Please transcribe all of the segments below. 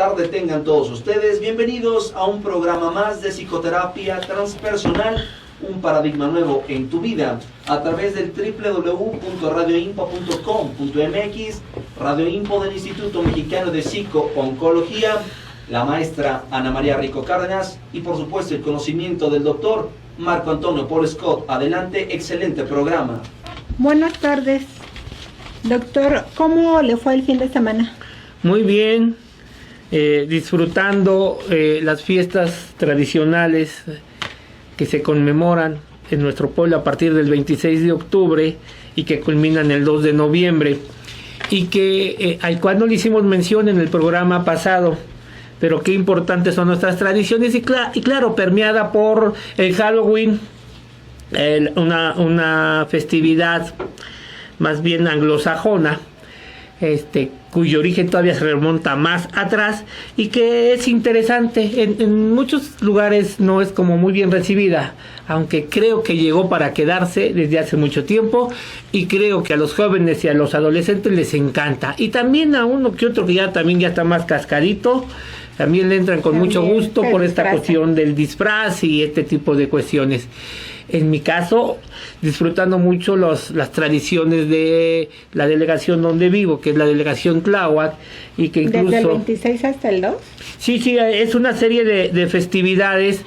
tarde tengan todos ustedes. Bienvenidos a un programa más de psicoterapia transpersonal, un paradigma nuevo en tu vida, a través del www.radioinpo.com.mx, Radio Impo del Instituto Mexicano de Psico-Oncología, la maestra Ana María Rico Cárdenas y por supuesto el conocimiento del doctor Marco Antonio Paul Scott. Adelante, excelente programa. Buenas tardes, doctor. ¿Cómo le fue el fin de semana? Muy bien, disfrutando las fiestas tradicionales que se conmemoran en nuestro pueblo a partir del 26 de octubre y que culminan el 2 de noviembre y que al cual no le hicimos mención en el programa pasado, pero qué importantes son nuestras tradiciones y claro, permeada por el Halloween, una festividad más bien anglosajona, cuyo origen todavía se remonta más atrás y que es interesante. En muchos lugares no es como muy bien recibida, aunque creo que llegó para quedarse desde hace mucho tiempo y creo que a los jóvenes y a los adolescentes les encanta, y también a uno que otro que ya está más cascadito, también le entran con mucho gusto por esta cuestión del disfraz y este tipo de cuestiones. En mi caso, disfrutando mucho las tradiciones de la delegación donde vivo, que es la delegación Tláhuac, y que incluso... ¿Desde el 26 hasta el 2? Sí, es una serie de festividades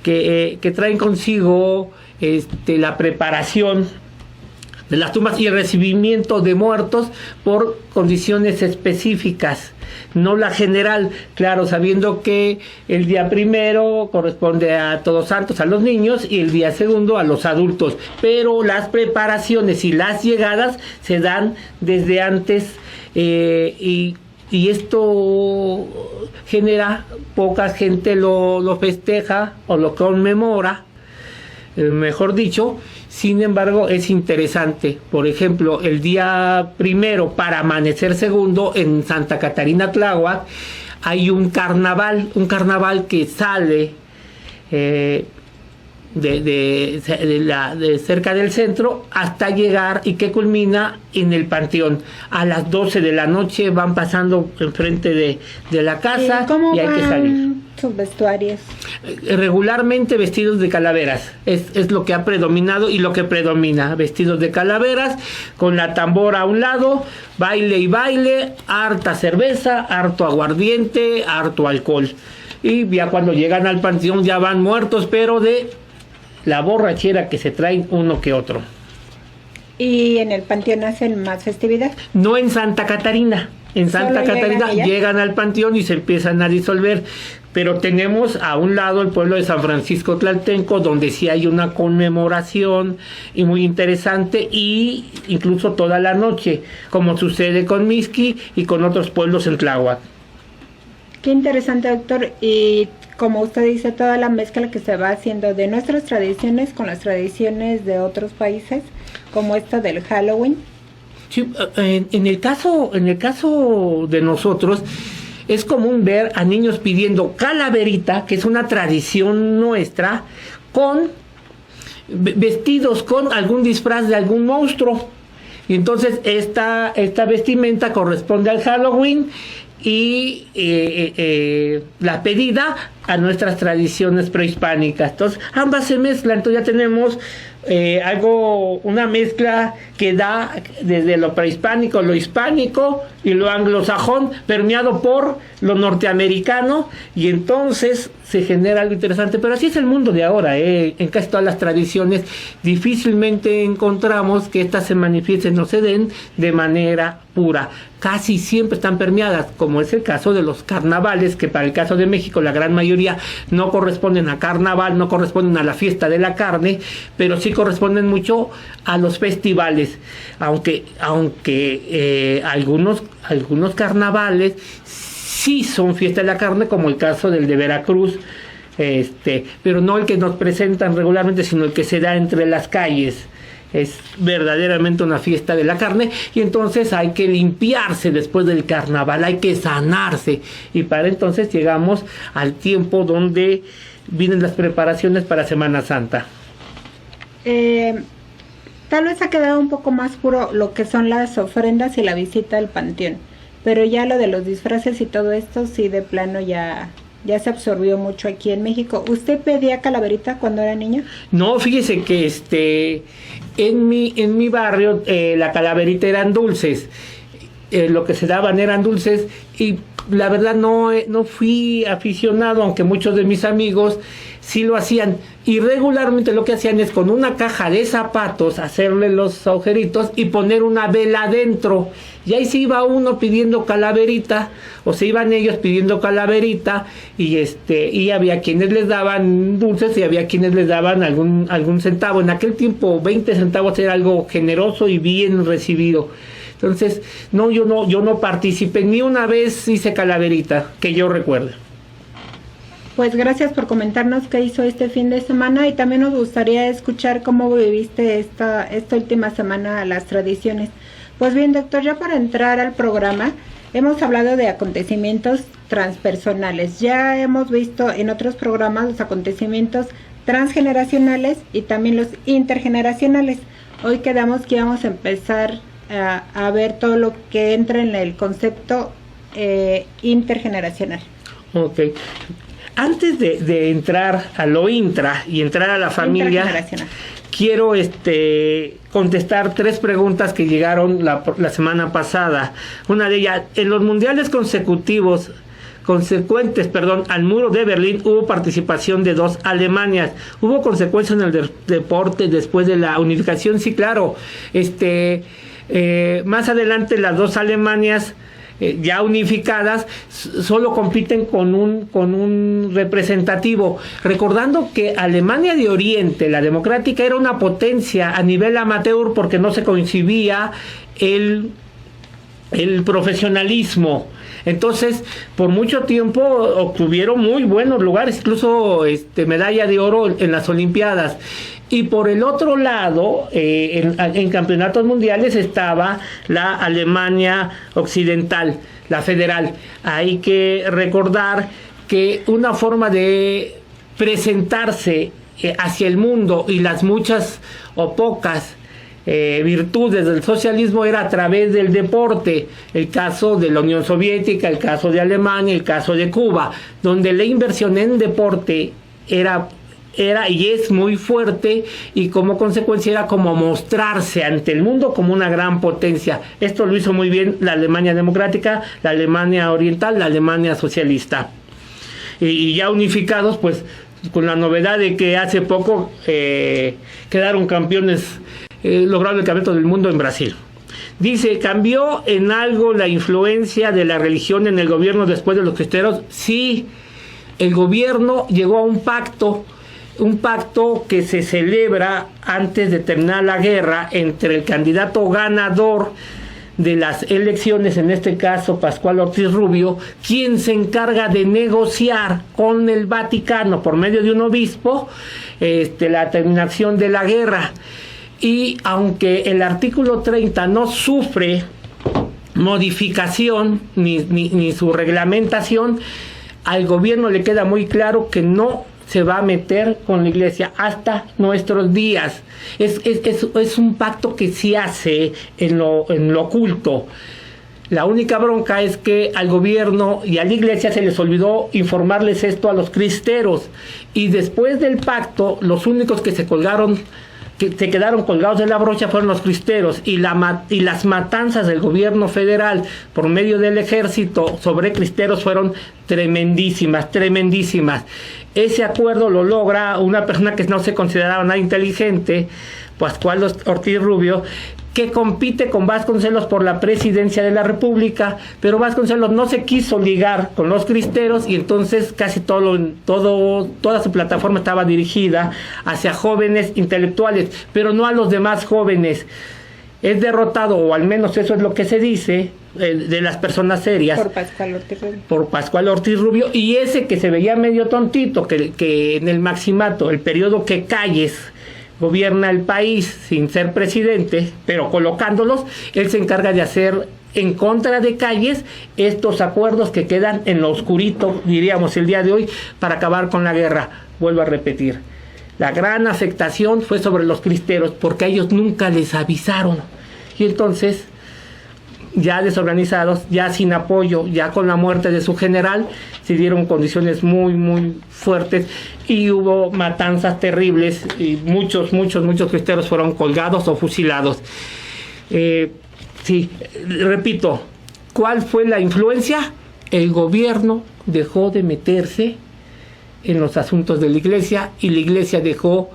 que traen consigo la preparación de las tumbas y el recibimiento de muertos por condiciones específicas, no la general, claro, sabiendo que el día primero corresponde a Todos Santos, a los niños, y el día segundo a los adultos, pero las preparaciones y las llegadas se dan desde antes, y esto genera, poca gente lo festeja o lo conmemora, mejor dicho. Sin embargo, es interesante. Por ejemplo, el día primero para amanecer segundo en Santa Catarina Tláhuac hay un carnaval que sale de cerca del centro hasta llegar y que culmina en el Panteón. A las 12 de la noche van pasando enfrente de la casa y hay que salir. Sus vestuarios. Regularmente vestidos de calaveras, es lo que ha predominado y lo que predomina, vestidos de calaveras, con la tambora a un lado, baile y baile, harta cerveza, harto aguardiente, harto alcohol. Y ya cuando llegan al panteón ya van muertos, pero de la borrachera que se traen uno que otro. ¿Y en el panteón hacen más festividad? No en Santa Catarina. En Santa Catarina llegan al panteón y se empiezan a disolver, pero tenemos a un lado el pueblo de San Francisco Tlaltenco, donde sí hay una conmemoración y muy interesante, y incluso toda la noche, como sucede con Mixqui y con otros pueblos en Tláhuac. Qué interesante, doctor. Y como usted dice, toda la mezcla que se va haciendo de nuestras tradiciones con las tradiciones de otros países, como esta del Halloween. Sí, en el caso de nosotros es común ver a niños pidiendo calaverita, que es una tradición nuestra, con vestidos con algún disfraz de algún monstruo. Y entonces esta vestimenta corresponde al Halloween y la pedida a nuestras tradiciones prehispánicas. Entonces ambas se mezclan, entonces ya tenemos una mezcla que da desde lo prehispánico, lo hispánico y lo anglosajón, permeado por lo norteamericano, y entonces se genera algo interesante. Pero así es el mundo de ahora, en casi todas las tradiciones difícilmente encontramos que éstas se manifiesten o se den de manera pura. Casi siempre están permeadas, como es el caso de los carnavales, que para el caso de México la gran mayoría no corresponden a carnaval, no corresponden a la fiesta de la carne, pero sí corresponden mucho a los festivales, aunque algunos carnavales sí son fiesta de la carne, como el caso del de Veracruz, pero no el que nos presentan regularmente, sino el que se da entre las calles. Es verdaderamente una fiesta de la carne, y entonces hay que limpiarse después del carnaval, hay que sanarse, y para entonces llegamos al tiempo donde vienen las preparaciones para Semana Santa. Tal vez ha quedado un poco más puro lo que son las ofrendas y la visita al panteón, pero ya lo de los disfraces y todo esto, sí, de plano ya se absorbió mucho aquí en México. ¿Usted pedía calaverita cuando era niño? No, fíjese que en mi barrio la calaverita eran dulces. Lo que se daban eran dulces y la verdad no fui aficionado, aunque muchos de mis amigos sí lo hacían. Y regularmente lo que hacían es con una caja de zapatos hacerle los agujeritos y poner una vela adentro. Y ahí se iba uno pidiendo calaverita, o se iban ellos pidiendo calaverita, y había quienes les daban dulces y había quienes les daban algún centavo. En aquel tiempo 20 centavos era algo generoso y bien recibido. Entonces, no, yo no participé, ni una vez hice calaverita, que yo recuerde. Pues gracias por comentarnos qué hizo este fin de semana, y también nos gustaría escuchar cómo viviste esta última semana las tradiciones. Pues bien, doctor, ya para entrar al programa, hemos hablado de acontecimientos transpersonales. Ya hemos visto en otros programas los acontecimientos transgeneracionales y también los intergeneracionales. Hoy quedamos que vamos a empezar a ver todo lo que entra en el concepto intergeneracional. Ok. Antes de entrar a lo intra y entrar a la familia, quiero contestar 3 preguntas que llegaron la semana pasada. Una de ellas, en los mundiales consecuentes al muro de Berlín hubo participación de 2 Alemanias. ¿Hubo consecuencias en el deporte después de la unificación? Sí, claro. Más adelante las 2 Alemanias ya unificadas solo compiten con un representativo, recordando que Alemania de Oriente, la democrática, era una potencia a nivel amateur porque no se concibía el profesionalismo. Entonces, por mucho tiempo obtuvieron muy buenos lugares, incluso medalla de oro en las Olimpiadas. Y por el otro lado, en campeonatos mundiales estaba la Alemania occidental, la federal. Hay que recordar que una forma de presentarse hacia el mundo y las muchas o pocas virtudes del socialismo era a través del deporte. El caso de la Unión Soviética, el caso de Alemania, el caso de Cuba, donde la inversión en deporte era y es muy fuerte, y como consecuencia era como mostrarse ante el mundo como una gran potencia. Esto lo hizo muy bien la Alemania democrática, la Alemania oriental, la Alemania socialista. Y ya unificados, pues con la novedad de que hace poco quedaron campeones, lograron el campeonato del mundo en Brasil. Dice, ¿cambió en algo la influencia de la religión en el gobierno después de los cristeros? Sí, el gobierno llegó a un pacto que se celebra antes de terminar la guerra entre el candidato ganador de las elecciones, en este caso Pascual Ortiz Rubio, quien se encarga de negociar con el Vaticano por medio de un obispo la terminación de la guerra. Y aunque el artículo 30 no sufre modificación ni su reglamentación, al gobierno le queda muy claro que no se va a meter con la iglesia hasta nuestros días. Es un pacto que se hace en lo oculto. La única bronca es que al gobierno y a la iglesia se les olvidó informarles esto a los cristeros, y después del pacto los únicos que se quedaron colgados de la brocha fueron los cristeros, y las matanzas del gobierno federal por medio del ejército sobre cristeros fueron tremendísimas. Ese acuerdo lo logra una persona que no se consideraba nada inteligente, Pascual Ortiz Rubio, que compite con Vasconcelos por la presidencia de la República, pero Vasconcelos no se quiso ligar con los cristeros, y entonces casi toda su plataforma estaba dirigida hacia jóvenes intelectuales, pero no a los demás jóvenes. Es derrotado, o al menos eso es lo que se dice, de las personas serias, por Pascual Ortiz Rubio, y ese que se veía medio tontito, que en el maximato, el periodo que Calles gobierna el país sin ser presidente, pero colocándolos, él se encarga de hacer en contra de Calles estos acuerdos que quedan en lo oscurito, diríamos el día de hoy, para acabar con la guerra. Vuelvo a repetir, la gran afectación fue sobre los cristeros, porque a ellos nunca les avisaron, y entonces ya desorganizados, ya sin apoyo, ya con la muerte de su general, se dieron condiciones muy, muy fuertes y hubo matanzas terribles y muchos cristeros fueron colgados o fusilados. Sí, repito, ¿cuál fue la influencia? El gobierno dejó de meterse en los asuntos de la iglesia y la iglesia dejó,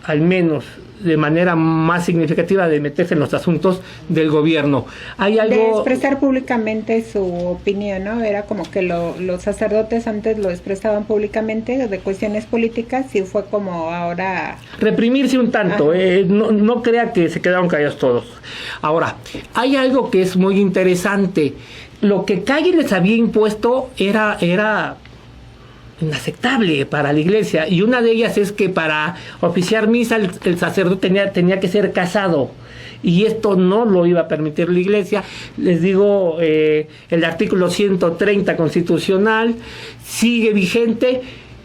al menos de manera más significativa, de meterse en los asuntos del gobierno. Hay algo de expresar públicamente su opinión, ¿no? Era como que los sacerdotes antes lo expresaban públicamente de cuestiones políticas y fue como ahora reprimirse un tanto. No crea que se quedaron callados todos. Ahora, hay algo que es muy interesante. Lo que Calle les había impuesto era inaceptable para la iglesia, y una de ellas es que para oficiar misa el sacerdote tenía que ser casado, y esto no lo iba a permitir la iglesia. Les digo, el artículo 130 constitucional sigue vigente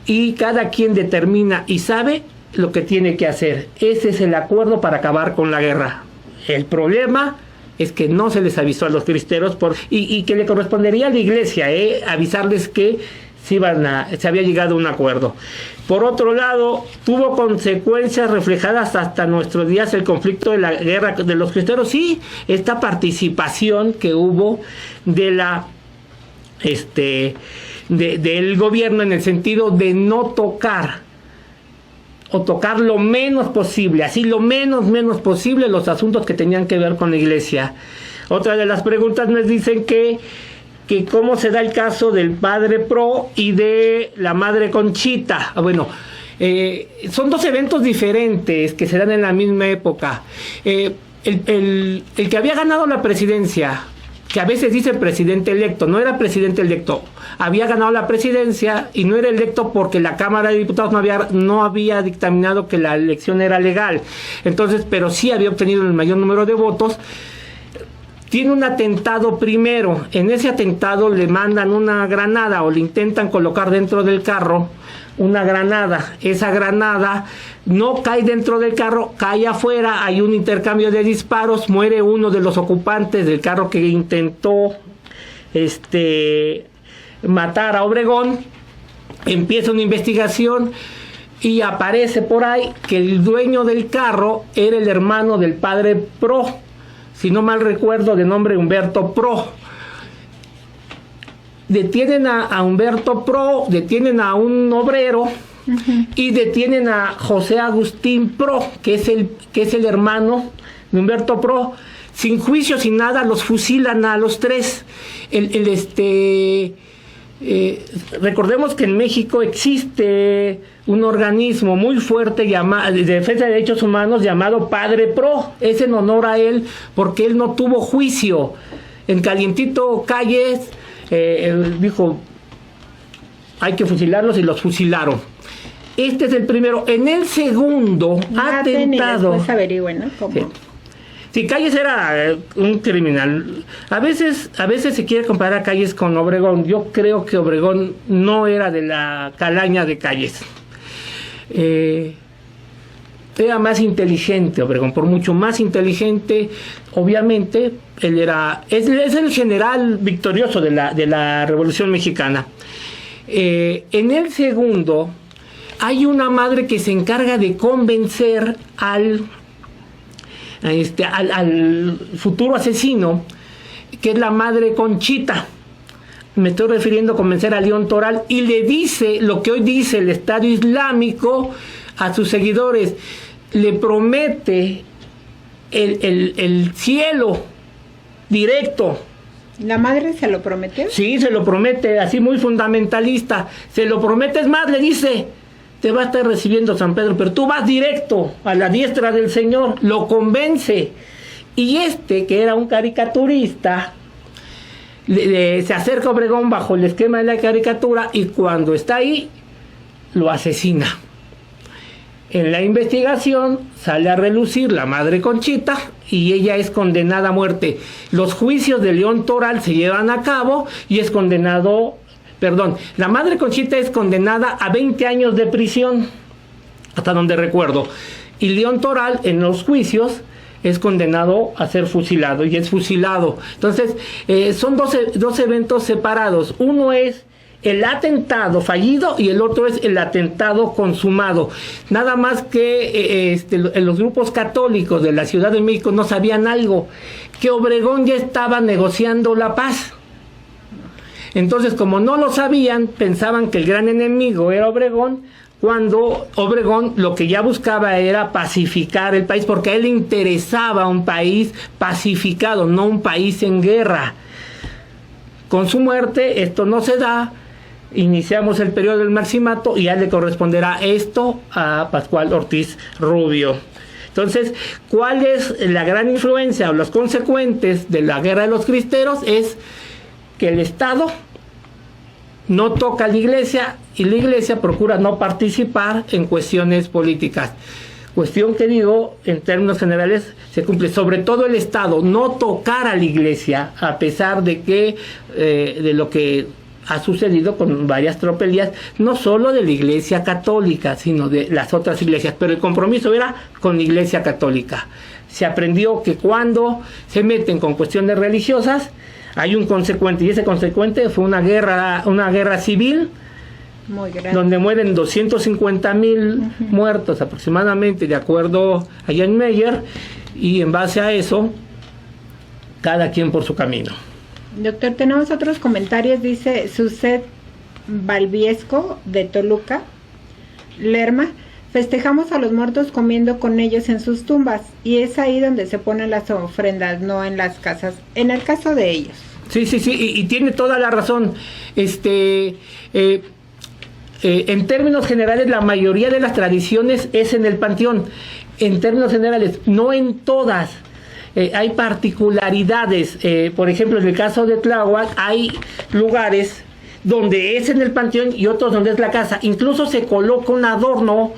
y cada quien determina y sabe lo que tiene que hacer. Ese es el acuerdo para acabar con la guerra. El problema es que no se les avisó a los cristeros y que le correspondería a la iglesia avisarles que se había llegado a un acuerdo. Por otro lado, tuvo consecuencias reflejadas hasta nuestros días el conflicto de la guerra de los cristeros. Sí, esta participación que hubo de del gobierno en el sentido de no tocar o tocar lo menos posible, así lo menos posible, los asuntos que tenían que ver con la iglesia. Otra de las preguntas me dicen que cómo se da el caso del padre Pro y de la madre Conchita. Bueno, son dos eventos diferentes que se dan en la misma época. El que había ganado la presidencia, que a veces dice presidente electo, no era presidente electo, había ganado la presidencia y no era electo porque la Cámara de Diputados no había dictaminado que la elección era legal. Entonces, pero sí había obtenido el mayor número de votos. Tiene un atentado primero. En ese atentado le mandan una granada o le intentan colocar dentro del carro una granada. Esa granada no cae dentro del carro, cae afuera, hay un intercambio de disparos, muere uno de los ocupantes del carro que intentó matar a Obregón. Empieza una investigación y aparece por ahí que el dueño del carro era el hermano del padre Pro, si no mal recuerdo, de nombre Humberto Pro. Detienen a Humberto Pro, detienen a un obrero y detienen a José Agustín Pro, que es el hermano de Humberto Pro. Sin juicio, sin nada, los fusilan a los tres. Recordemos que en México existe un organismo muy fuerte de defensa de derechos humanos llamado Padre Pro. Es en honor a él porque él no tuvo juicio. En calientito Calles dijo hay que fusilarlos y los fusilaron. Este es el primero. En el segundo atentado, después averigüen, ¿no? ¿Cómo? Sí. Si Calles era un criminal, a veces se quiere comparar a Calles con Obregón. Yo creo que Obregón no era de la calaña de Calles. Era más inteligente Obregón, por mucho más inteligente. Obviamente, es el general victorioso de la Revolución Mexicana. En el segundo, hay una madre que se encarga de convencer al futuro asesino, que es la madre Conchita. Me estoy refiriendo a convencer a León Toral, y le dice lo que hoy dice el Estado Islámico a sus seguidores. Le promete el cielo directo. ¿La madre se lo prometió? Sí, se lo promete, así muy fundamentalista. Se lo promete, es más, le dice: te va a estar recibiendo San Pedro, pero tú vas directo a la diestra del Señor. Lo convence. Y que era un caricaturista, se acerca a Obregón bajo el esquema de la caricatura, y cuando está ahí, lo asesina. En la investigación sale a relucir la madre Conchita y ella es condenada a muerte. Los juicios de León Toral se llevan a cabo y es condenado... la madre Conchita es condenada a 20 años de prisión, hasta donde recuerdo. Y León Toral, en los juicios, es condenado a ser fusilado y es fusilado. Entonces, son dos eventos separados. Uno es el atentado fallido y el otro es el atentado consumado. Nada más que los grupos católicos de la Ciudad de México no sabían algo, que Obregón ya estaba negociando la paz. Entonces, como no lo sabían, pensaban que el gran enemigo era Obregón, cuando Obregón lo que ya buscaba era pacificar el país, porque a él le interesaba un país pacificado, no un país en guerra. Con su muerte esto no se da, iniciamos el periodo del Maximato y ya le corresponderá esto a Pascual Ortiz Rubio. Entonces, ¿cuál es la gran influencia o los consecuentes de la guerra de los cristeros? Es que el Estado no toca a la Iglesia y la Iglesia procura no participar en cuestiones políticas. Cuestión que digo, en términos generales, se cumple. Sobre todo el Estado, no tocar a la Iglesia, a pesar de que de lo que ha sucedido con varias tropelías, no solo de la Iglesia Católica, sino de las otras iglesias, pero el compromiso era con la Iglesia Católica. Se aprendió que cuando se meten con cuestiones religiosas, hay un consecuente, y ese consecuente fue una guerra civil, muy grande, donde mueren 250,000 muertos aproximadamente, de acuerdo a Jan Meyer, y en base a eso, cada quien por su camino. Doctor, tenemos otros comentarios. Dice Suset Valviesco de Toluca, Lerma: festejamos a los muertos comiendo con ellos en sus tumbas, y es ahí donde se ponen las ofrendas, no en las casas, en el caso de ellos. Sí, y tiene toda la razón. En términos generales, la mayoría de las tradiciones es en el panteón. En términos generales, no en todas. Hay particularidades. Por ejemplo, en el caso de Tláhuac hay lugares donde es en el panteón y otros donde es la casa. Incluso se coloca un adorno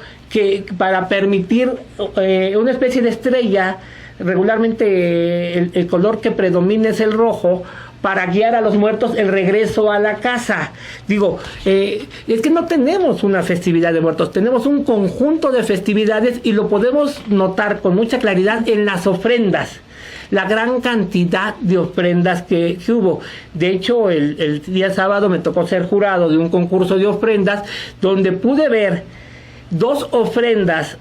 para permitir una especie de estrella. Regularmente el color que predomina es el rojo, para guiar a los muertos el regreso a la casa. Digo, es que no tenemos una festividad de muertos, tenemos un conjunto de festividades, y lo podemos notar con mucha claridad en las ofrendas. La gran cantidad de ofrendas que hubo. De hecho, el día sábado me tocó ser jurado de un concurso de ofrendas, donde pude ver 2 ofrendas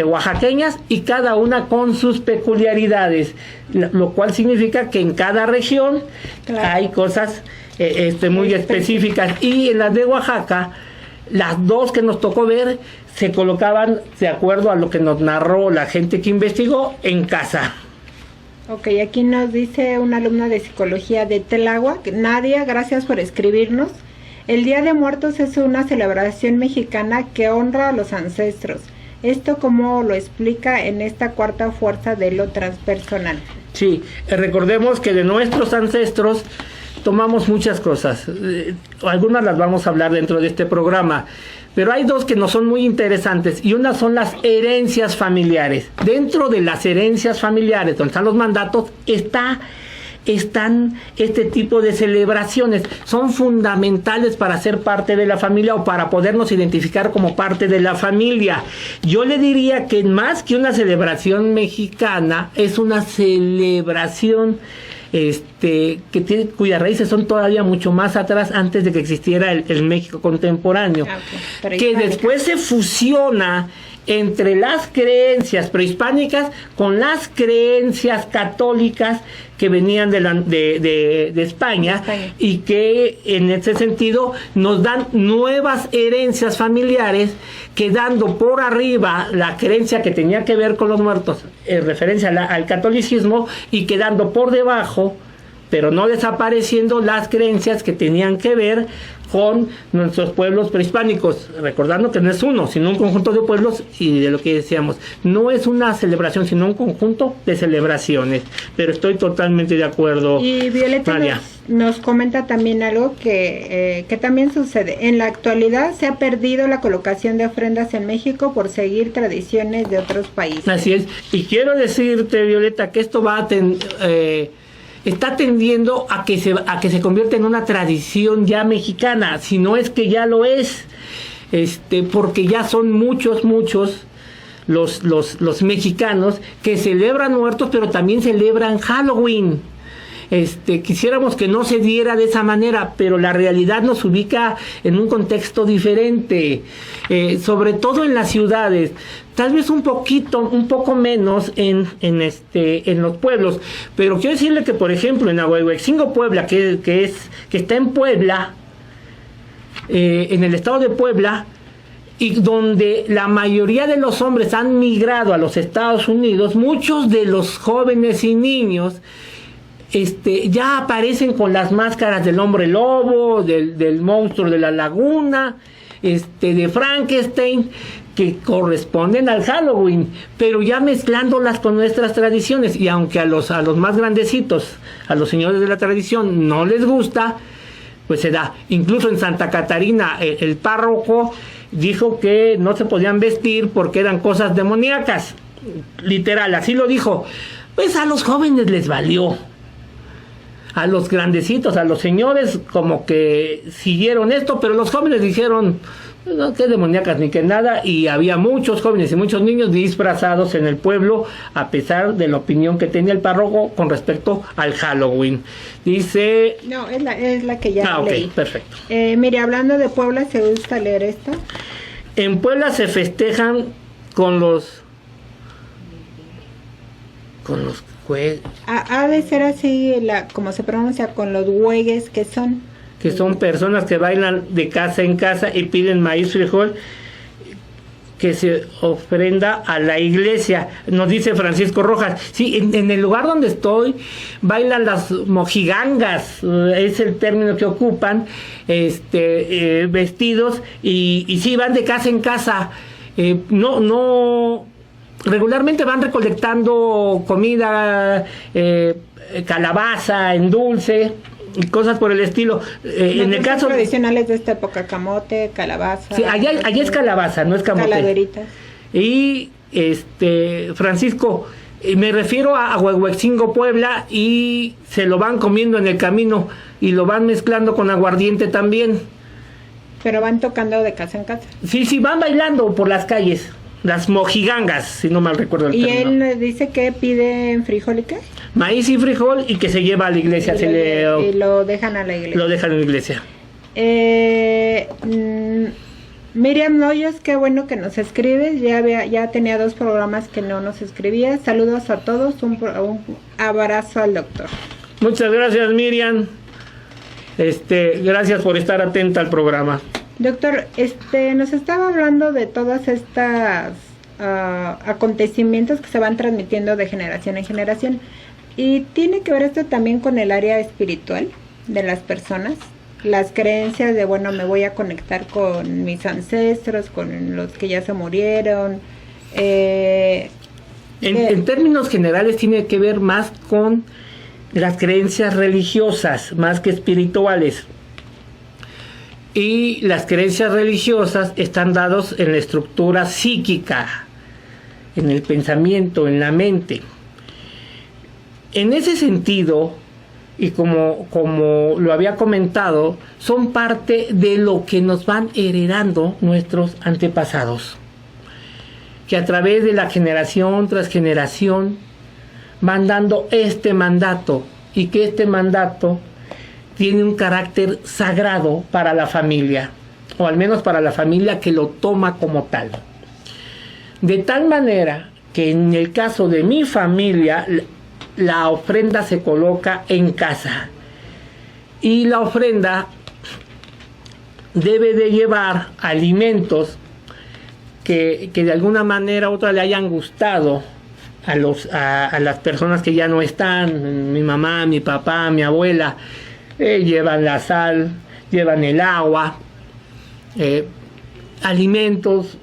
oaxaqueñas, y cada una con sus peculiaridades, lo cual significa que en cada región, claro, hay cosas muy específicas. Y en las de Oaxaca, las 2 que nos tocó ver se colocaban, de acuerdo a lo que nos narró la gente que investigó, en casa. Ok, aquí nos dice una alumna de psicología de Tláhuac: Nadia, gracias por escribirnos. El Día de Muertos es una celebración mexicana que honra a los ancestros. ¿Esto cómo lo explica en esta cuarta fuerza de lo transpersonal? Sí, recordemos que de nuestros ancestros tomamos muchas cosas. Algunas las vamos a hablar dentro de este programa, pero hay 2 que nos son muy interesantes, y una son las herencias familiares. Dentro de las herencias familiares, donde están los mandatos, están este tipo de celebraciones. Son fundamentales para ser parte de la familia, o para podernos identificar como parte de la familia. Yo le diría que más que una celebración mexicana, es una celebración cuyas raíces son todavía mucho más atrás, antes de que existiera el México contemporáneo, que después se fusiona entre las creencias prehispánicas con las creencias católicas que venían de España, y que en ese sentido nos dan nuevas herencias familiares, quedando por arriba la creencia que tenía que ver con los muertos, en referencia al catolicismo, y quedando por debajo, pero no desapareciendo, las creencias que tenían que ver con nuestros pueblos prehispánicos, recordando que no es uno, sino un conjunto de pueblos, y de lo que decíamos, no es una celebración, sino un conjunto de celebraciones. Pero estoy totalmente de acuerdo. Y Violeta nos comenta también algo que también sucede. En la actualidad se ha perdido la colocación de ofrendas en México por seguir tradiciones de otros países. Así es, y quiero decirte, Violeta, que esto está tendiendo a que se convierta en una tradición ya mexicana, si no es que ya lo es, porque ya son muchos los mexicanos que celebran muertos, pero también celebran Halloween. Quisiéramos que no se diera de esa manera, pero la realidad nos ubica en un contexto diferente, sobre todo en las ciudades, tal vez un poco menos en los pueblos, pero quiero decirle que, por ejemplo, en Ahuehuetzingo, Puebla, que está en Puebla, en el estado de Puebla, y donde la mayoría de los hombres han migrado a los Estados Unidos, muchos de los jóvenes y niños ya aparecen con las máscaras del hombre lobo, del monstruo de la laguna, de Frankenstein, que corresponden al Halloween, pero ya mezclándolas con nuestras tradiciones. Y aunque a los más grandecitos, a los señores de la tradición, no les gusta, pues se da. Incluso en Santa Catarina, el párroco dijo que no se podían vestir porque eran cosas demoníacas. Literal, así lo dijo. Pues a los jóvenes les valió. A los grandecitos, a los señores, como que siguieron esto, pero los jóvenes dijeron, no, qué demoníacas ni que nada, y había muchos jóvenes y muchos niños disfrazados en el pueblo, a pesar de la opinión que tenía el párroco con respecto al Halloween. Dice... No, es la que ya leí. Ok, perfecto. Mire, hablando de Puebla, ¿se gusta leer esto? En Puebla se festejan con los ha de ser así, como se pronuncia, con los huegues, que son personas que bailan de casa en casa y piden maíz, frijol, que se ofrenda a la iglesia, nos dice Francisco Rojas. Sí, en el lugar donde estoy bailan las mojigangas, es el término que ocupan, vestidos, y sí, van de casa en casa. Regularmente van recolectando comida, calabaza en dulce y cosas por el estilo. En el caso tradicionales de esta época, camote, calabaza. Sí, allá es calabaza, no es camote. Calaveritas. Y Francisco, me refiero a Ahuehuetzingo, Puebla, y se lo van comiendo en el camino y lo van mezclando con aguardiente también. Pero van tocando de casa en casa. Sí, van bailando por las calles. Las mojigangas, si no mal recuerdo el término. Y él dice que pide frijol y qué? Maíz y frijol, y que se lleva a la iglesia. Y lo dejan a la iglesia. Lo dejan en la iglesia. Miriam Noyes, qué bueno que nos escribes. Ya tenía 2 programas que no nos escribía. Saludos a todos. Un abrazo al doctor. Muchas gracias, Miriam. Gracias por estar atenta al programa. Doctor, nos estaba hablando de todas estas acontecimientos que se van transmitiendo de generación en generación, y tiene que ver esto también con el área espiritual de las personas, las creencias de, bueno, me voy a conectar con mis ancestros, con los que ya se murieron. En términos generales tiene que ver más con las creencias religiosas, más que espirituales. Y las creencias religiosas están dadas en la estructura psíquica, en el pensamiento, en la mente. En ese sentido, y como lo había comentado, son parte de lo que nos van heredando nuestros antepasados, que a través de la generación tras generación van dando este mandato, y que este mandato tiene un carácter sagrado para la familia, o al menos para la familia que lo toma como tal. De tal manera que en el caso de mi familia, la ofrenda se coloca en casa, y la ofrenda debe de llevar alimentos que de alguna manera u otra le hayan gustado a las personas que ya no están, mi mamá, mi papá, mi abuela. Llevan la sal, llevan el agua, alimentos,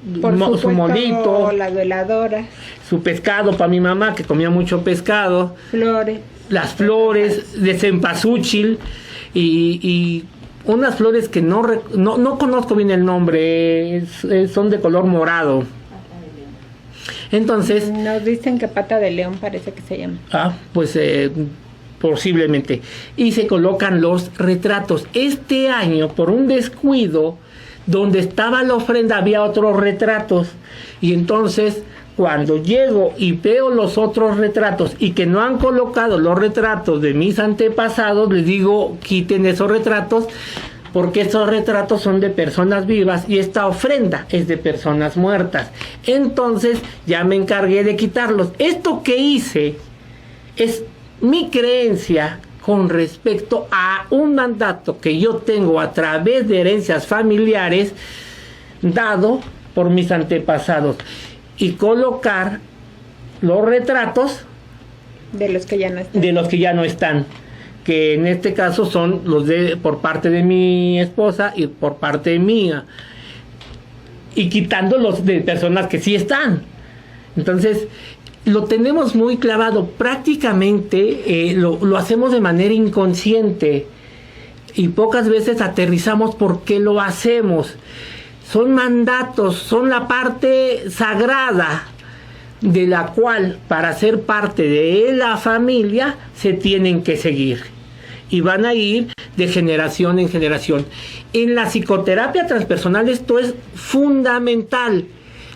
su molito, las veladoras, su pescado para mi mamá, que comía mucho pescado, flores, las flores de cempasúchil, y unas flores que no conozco bien el nombre, son de color morado. Entonces nos dicen que pata de león parece que se llama. Pues posiblemente. Y se colocan los retratos. Este año, por un descuido, donde estaba la ofrenda había otros retratos, y entonces cuando llego y veo los otros retratos y que no han colocado los retratos de mis antepasados, les digo, quiten esos retratos, porque esos retratos son de personas vivas y esta ofrenda es de personas muertas. Entonces ya me encargué de quitarlos. Esto que hice es mi creencia con respecto a un mandato que yo tengo a través de herencias familiares dado por mis antepasados, y colocar los retratos de los que ya no están. Que en este caso son los de por parte de mi esposa y por parte mía, y quitando los de personas que sí están. Entonces lo tenemos muy clavado, prácticamente lo hacemos de manera inconsciente y pocas veces aterrizamos por qué lo hacemos. Son mandatos, son la parte sagrada de la cual para ser parte de la familia se tienen que seguir y van a ir de generación en generación. En la psicoterapia transpersonal esto es fundamental,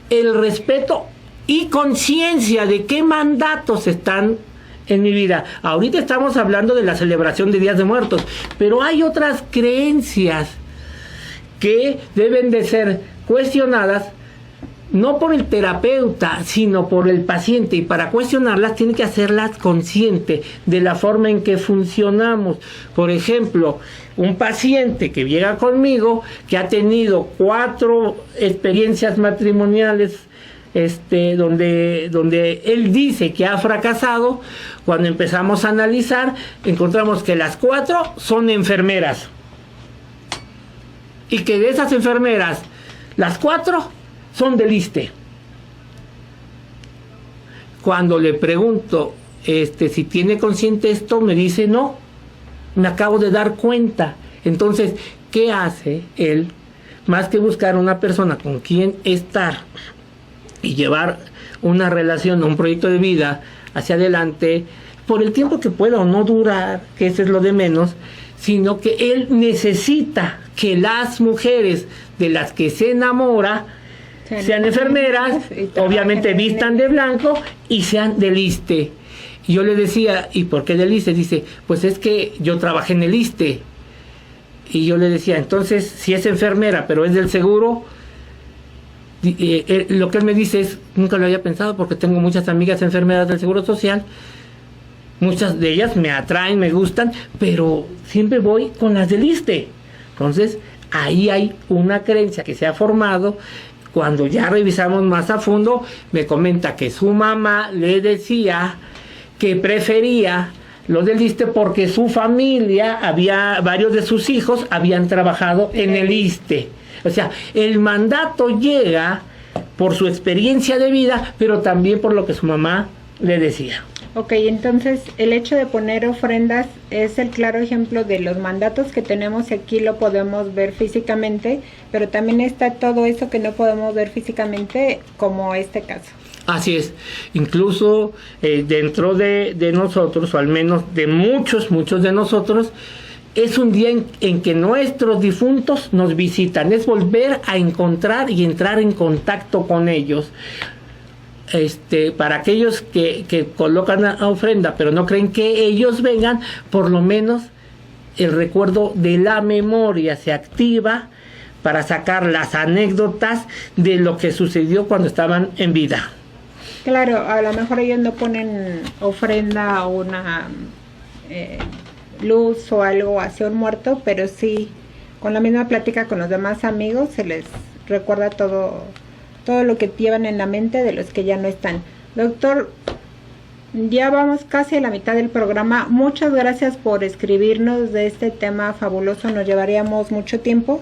el respeto y conciencia de qué mandatos están en mi vida. Ahorita estamos hablando de la celebración de Días de Muertos, pero hay otras creencias que deben de ser cuestionadas no por el terapeuta, sino por el paciente, y para cuestionarlas tiene que hacerlas consciente de la forma en que funcionamos. Por ejemplo, un paciente que llega conmigo, que ha tenido 4 experiencias matrimoniales, donde él dice que ha fracasado, cuando empezamos a analizar, encontramos que las 4 son enfermeras. Y que de esas enfermeras, las 4 son del ISSSTE. Cuando le pregunto si tiene consciente esto, me dice no, me acabo de dar cuenta. Entonces, ¿qué hace él? Más que buscar una persona con quien estar y llevar una relación, un proyecto de vida hacia adelante, por el tiempo que pueda o no durar, que eso es lo de menos, sino que él necesita que las mujeres de las que se enamora sean enfermeras, obviamente vistan de blanco y sean del ISSSTE. Y yo le decía, ¿y por qué del ISSSTE? Dice, pues es que yo trabajé en el ISSSTE. Y yo le decía, entonces, si es enfermera, pero es del seguro, lo que él me dice es, nunca lo había pensado porque tengo muchas amigas enfermeras del Seguro Social, muchas de ellas me atraen, me gustan, pero siempre voy con las del ISSSTE. Entonces, ahí hay una creencia que se ha formado. Cuando ya revisamos más a fondo, me comenta que su mamá le decía que prefería los del ISSSTE porque su familia, varios de sus hijos habían trabajado en el ISSSTE. O sea, el mandato llega por su experiencia de vida, pero también por lo que su mamá le decía. Ok, entonces el hecho de poner ofrendas es el claro ejemplo de los mandatos que tenemos, y aquí lo podemos ver físicamente, pero también está todo eso que no podemos ver físicamente, como este caso. Así es, incluso dentro de nosotros, o al menos de muchos de nosotros, es un día en que nuestros difuntos nos visitan, es volver a encontrar y entrar en contacto con ellos. Para aquellos que colocan a ofrenda pero no creen que ellos vengan, por lo menos el recuerdo de la memoria se activa para sacar las anécdotas de lo que sucedió cuando estaban en vida. Claro, a lo mejor ellos no ponen ofrenda o una luz o algo hacia un muerto, pero sí, con la misma plática con los demás amigos se les recuerda todo lo que llevan en la mente de los que ya no están. Doctor, ya vamos casi a la mitad del programa. Muchas gracias por escribirnos de este tema fabuloso, nos llevaríamos mucho tiempo.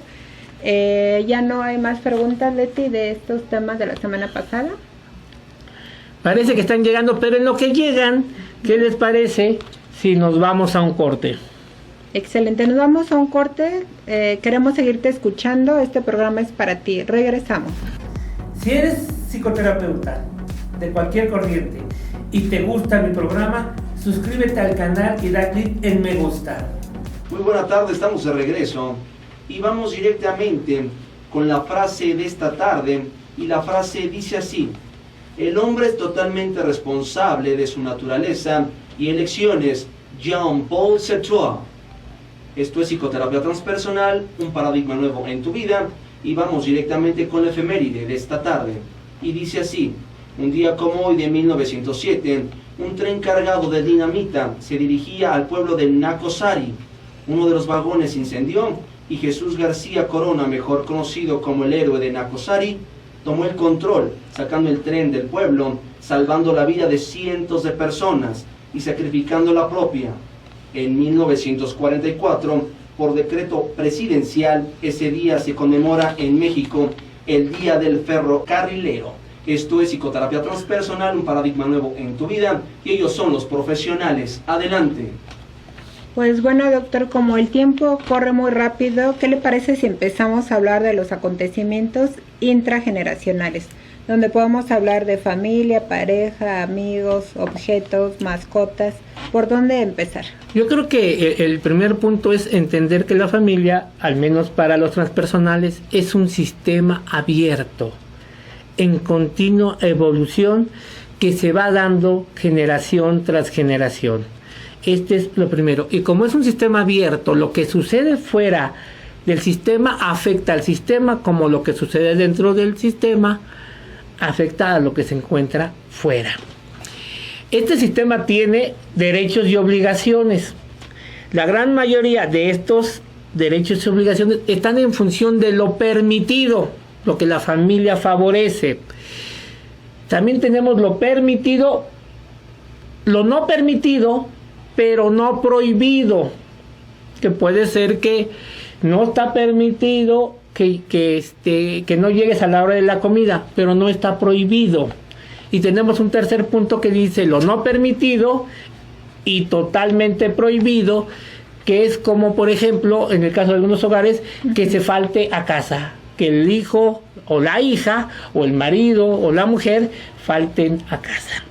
Ya no hay más preguntas, Leti, de estos temas de la semana pasada. Parece que están llegando, pero en lo que llegan, ¿qué les parece si nos vamos a un corte? Excelente, nos vamos a un corte. Queremos seguirte escuchando, este programa es para ti. Regresamos. Si eres psicoterapeuta de cualquier corriente y te gusta mi programa, suscríbete al canal y da clic en me gusta. Muy buena tarde, estamos de regreso y vamos directamente con la frase de esta tarde, y la frase dice así: El hombre es totalmente responsable de su naturaleza y elecciones. Jean-Paul Sartre. Esto es Psicoterapia Transpersonal, un paradigma nuevo en tu vida. Y vamos directamente con la efeméride de esta tarde. Y dice así: un día como hoy de 1907, un tren cargado de dinamita se dirigía al pueblo de Nacosari. Uno de los vagones se incendió y Jesús García Corona, mejor conocido como el héroe de Nacosari, tomó el control, sacando el tren del pueblo, salvando la vida de cientos de personas y sacrificando la propia. En 1944, por decreto presidencial, ese día se conmemora en México el Día del Ferrocarrilero. Esto es Psicoterapia Transpersonal, un paradigma nuevo en tu vida, y ellos son los profesionales. Adelante. Pues bueno, doctor, como el tiempo corre muy rápido, ¿qué le parece si empezamos a hablar de los acontecimientos intrageneracionales? Donde podemos hablar de familia, pareja, amigos, objetos, mascotas. ¿Por dónde empezar? Yo creo que el primer punto es entender que la familia, al menos para los transpersonales, es un sistema abierto, en continua evolución, que se va dando generación tras generación. Este es lo primero. Y como es un sistema abierto, lo que sucede fuera del sistema afecta al sistema, como lo que sucede dentro del sistema afecta a lo que se encuentra fuera. Este sistema tiene derechos y obligaciones. La gran mayoría de estos derechos y obligaciones están en función de lo permitido, lo que la familia favorece. También tenemos lo permitido, lo no permitido, pero no prohibido, que puede ser que no está permitido que no llegues a la hora de la comida, pero no está prohibido. Y tenemos un tercer punto que dice lo no permitido y totalmente prohibido, que es como, por ejemplo, en el caso de algunos hogares, que se falte a casa, que el hijo o la hija o el marido o la mujer falten a casa.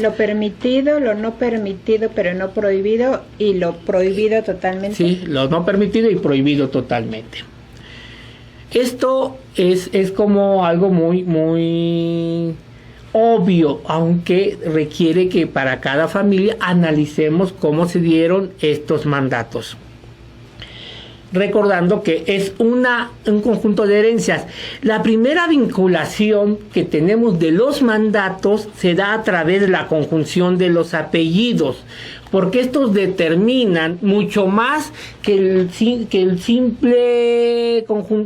Lo permitido, lo no permitido, pero no prohibido, y lo prohibido totalmente. Sí, lo no permitido y prohibido totalmente. Esto es como algo muy obvio, aunque requiere que para cada familia analicemos cómo se dieron estos mandatos. Recordando que es un conjunto de herencias. La primera vinculación que tenemos de los mandatos se da a través de la conjunción de los apellidos, porque estos determinan mucho más que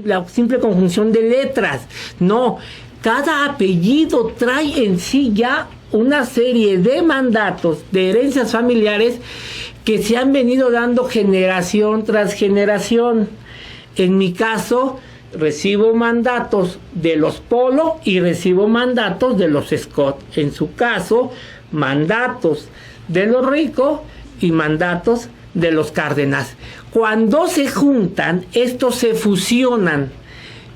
la simple conjunción de letras. No, cada apellido trae en sí ya una serie de mandatos, de herencias familiares que se han venido dando generación tras generación. En mi caso, recibo mandatos de los Polo y recibo mandatos de los Scott. En su caso, mandatos de los Rico y mandatos de los Cárdenas. Cuando se juntan, estos se fusionan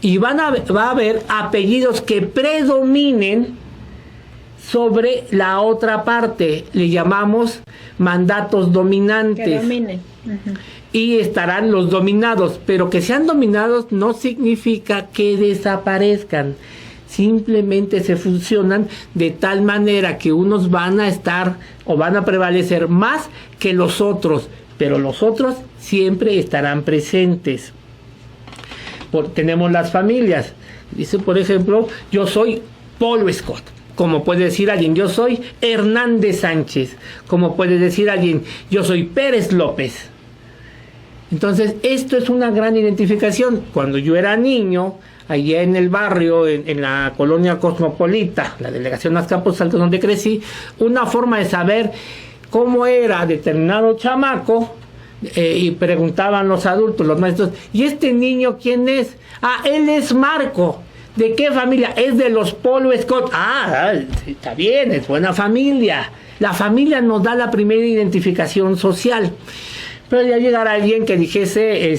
y va a haber apellidos que predominen sobre la otra parte. Le llamamos mandatos dominantes. Que dominen. Uh-huh. Y estarán los dominados, pero que sean dominados no significa que desaparezcan. Simplemente se fusionan de tal manera que unos van a estar o van a prevalecer más que los otros, pero los otros siempre estarán presentes. Tenemos las familias. Dice, por ejemplo, yo soy Polo Scott. Como puede decir alguien, yo soy Hernández Sánchez. Como puede decir alguien, yo soy Pérez López. Entonces, esto es una gran identificación. Cuando yo era niño, allá en el barrio, en la colonia cosmopolita, la delegación Azcapotzalco, donde crecí, una forma de saber cómo era determinado chamaco, y preguntaban los adultos, los maestros, ¿y este niño quién es? Ah, él es Marco. ¿De qué familia? Es de los Polo Scott. Está bien, es buena familia. La familia nos da la primera identificación social. Pero ya llegará alguien que dijese,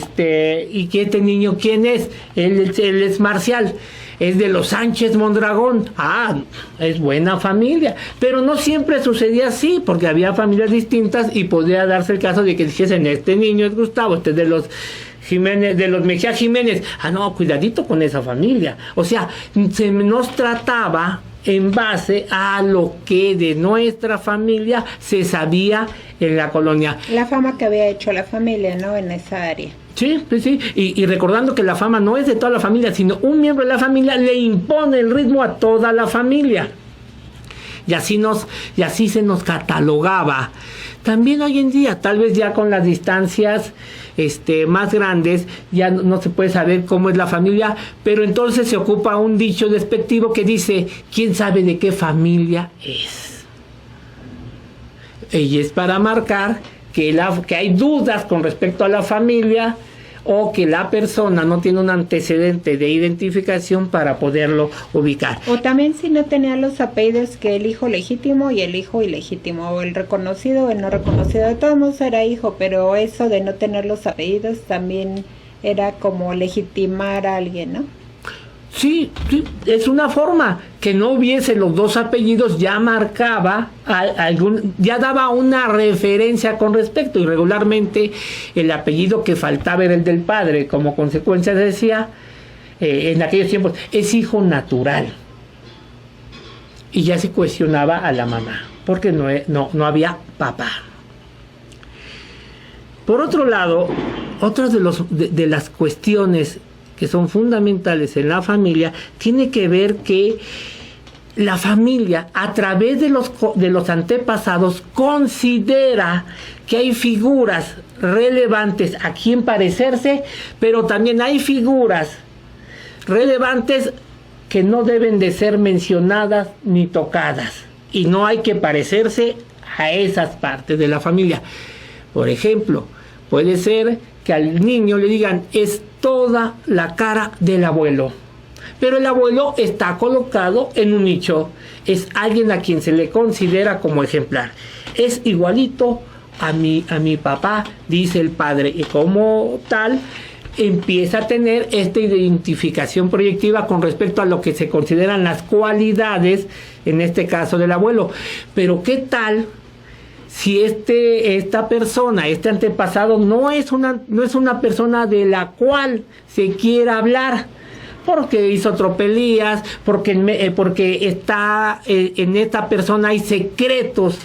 ¿y que este niño quién es? Él es Marcial. Es de los Sánchez Mondragón. Es buena familia. Pero no siempre sucedía así, porque había familias distintas y podría darse el caso de que dijesen, este niño es Gustavo, este es de los Jiménez, de los Mejía Jiménez. No, cuidadito con esa familia. O sea, se nos trataba en base a lo que de nuestra familia se sabía en la colonia. La fama que había hecho la familia, ¿no? En esa área. Sí, sí, sí. Y recordando que la fama no es de toda la familia, sino un miembro de la familia le impone el ritmo a toda la familia. Y así se nos catalogaba. También hoy en día, tal vez ya con las distancias más grandes, ya no se puede saber cómo es la familia, pero entonces se ocupa un dicho despectivo que dice, ¿quién sabe de qué familia es? Y es para marcar que hay dudas con respecto a la familia, o que la persona no tiene un antecedente de identificación para poderlo ubicar. O también si no tenía los apellidos que el hijo legítimo y el hijo ilegítimo, o el reconocido o el no reconocido. De todos modos era hijo, pero eso de no tener los apellidos también era como legitimar a alguien, ¿no? Sí, es una forma. Que no hubiese los dos apellidos ya marcaba ya daba una referencia con respecto, y regularmente el apellido que faltaba era el del padre. Como consecuencia decía en aquellos tiempos, es hijo natural, y ya se cuestionaba a la mamá porque no había papá. Por otro lado, otras de las cuestiones que son fundamentales en la familia, tiene que ver que la familia, a través de los antepasados, considera que hay figuras relevantes a quien parecerse, pero también hay figuras relevantes que no deben de ser mencionadas ni tocadas, y no hay que parecerse a esas partes de la familia. Por ejemplo, puede ser que al niño le digan, es toda la cara del abuelo, pero el abuelo está colocado en un nicho, es alguien a quien se le considera como ejemplar, es igualito a mi papá, dice el padre, y como tal empieza a tener esta identificación proyectiva con respecto a lo que se consideran las cualidades, en este caso del abuelo. Pero ¿qué tal si esta persona, este antepasado, no es una persona de la cual se quiera hablar? Porque hizo tropelías, porque está en esta persona hay secretos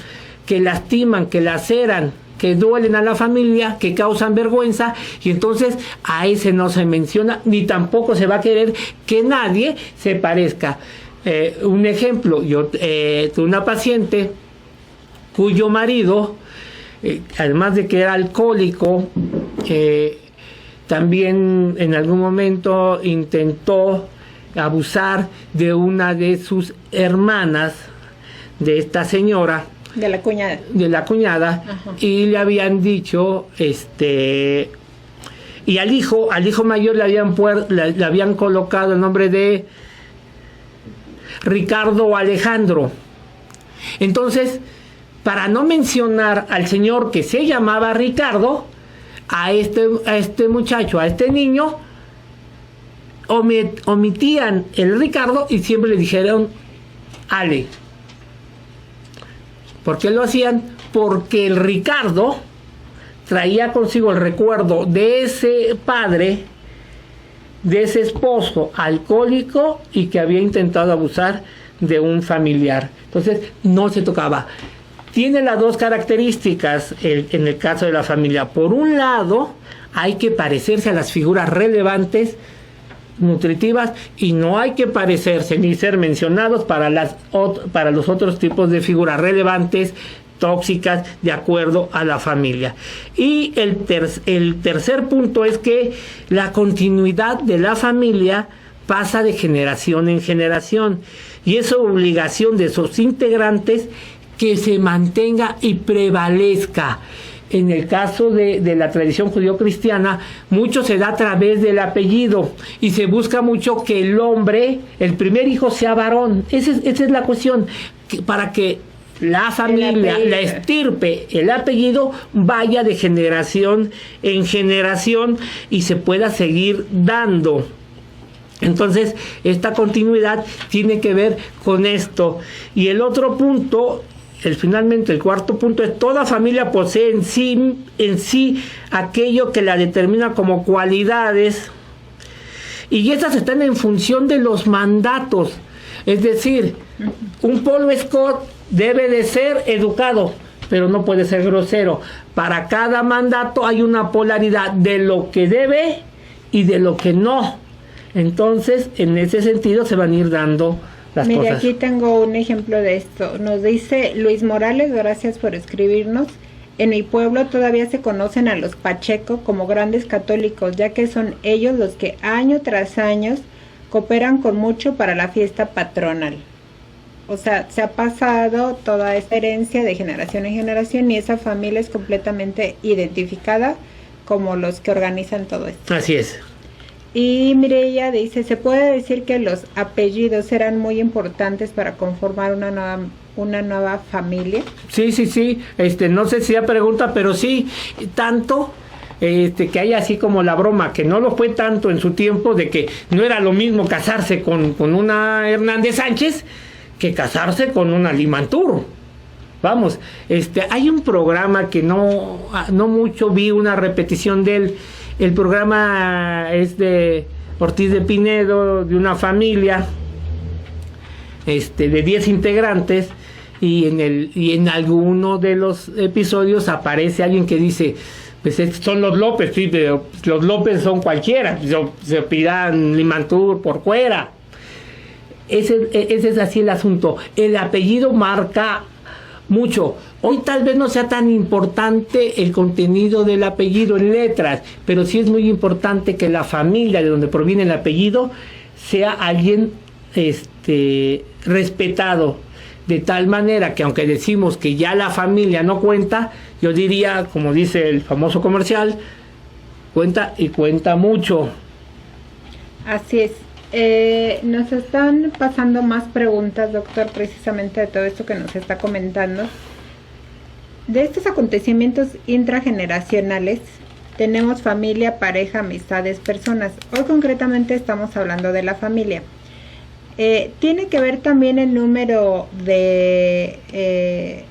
que lastiman, que laceran, que duelen a la familia, que causan vergüenza, y entonces a ese no se menciona, ni tampoco se va a querer que nadie se parezca. Un ejemplo, yo tuve una paciente cuyo marido, además de que era alcohólico, también en algún momento intentó abusar de una de sus hermanas, de esta señora, de la cuñada. Ajá. Y le habían dicho, y al hijo mayor le habían colocado el nombre de Ricardo Alejandro. Entonces, para no mencionar al señor que se llamaba Ricardo, a este muchacho, a este niño, omitían el Ricardo y siempre le dijeron Ale. ¿Por qué lo hacían? Porque el Ricardo traía consigo el recuerdo de ese padre, de ese esposo alcohólico y que había intentado abusar de un familiar. Entonces no se tocaba. Tiene las dos características en el caso de la familia. Por un lado, hay que parecerse a las figuras relevantes, nutritivas, y no hay que parecerse ni ser mencionados para los otros tipos de figuras relevantes, tóxicas, de acuerdo a la familia. Y el tercer punto es que la continuidad de la familia pasa de generación en generación, y es obligación de sus integrantes que se mantenga y prevalezca. En el caso de la tradición judío-cristiana, mucho se da a través del apellido, y se busca mucho que el hombre, el primer hijo, sea varón. Esa es la cuestión, para que la familia, la estirpe, el apellido vaya de generación en generación y se pueda seguir dando. Entonces, esta continuidad tiene que ver con esto. Y el otro punto, finalmente el cuarto punto, es: toda familia posee en sí aquello que la determina como cualidades, y estas están en función de los mandatos. Es decir, Un Paul Scott debe de ser educado, pero no puede ser grosero. Para cada mandato hay una polaridad de lo que debe y de lo que no. Entonces, en ese sentido se van a ir dando las Mire, cosas. aquí tengo un ejemplo de esto. Nos dice Luis Morales, gracias por escribirnos. En mi pueblo todavía se conocen a los Pacheco como grandes católicos, ya que son ellos los que año tras año cooperan con mucho para la fiesta patronal. O sea, se ha pasado toda esta herencia de generación en generación y esa familia es completamente identificada como los que organizan todo esto. Así es. Y Mireia dice, ¿se puede decir que los apellidos eran muy importantes para conformar una nueva familia? Sí. No sé si ya pregunta, pero sí, tanto que hay así como la broma, que no lo fue tanto en su tiempo, de que no era lo mismo casarse con una Hernández Sánchez que casarse con una Limantur. Vamos, hay un programa que no mucho vi una repetición de él. El programa es de Ortiz de Pinedo, de una familia de 10 integrantes, y en alguno de los episodios aparece alguien que dice, pues son los López, sí, pero los López son cualquiera, se pidan Limantur por fuera. Ese es así el asunto. El apellido marca mucho. Hoy tal vez no sea tan importante el contenido del apellido en letras, pero sí es muy importante que la familia de donde proviene el apellido sea alguien respetado, de tal manera que aunque decimos que ya la familia no cuenta, yo diría, como dice el famoso comercial, cuenta y cuenta mucho. Así es. Nos están pasando más preguntas, doctor, precisamente de todo esto que nos está comentando. De estos acontecimientos intrageneracionales, tenemos familia, pareja, amistades, personas. Hoy concretamente estamos hablando de la familia. Tiene que ver también el número de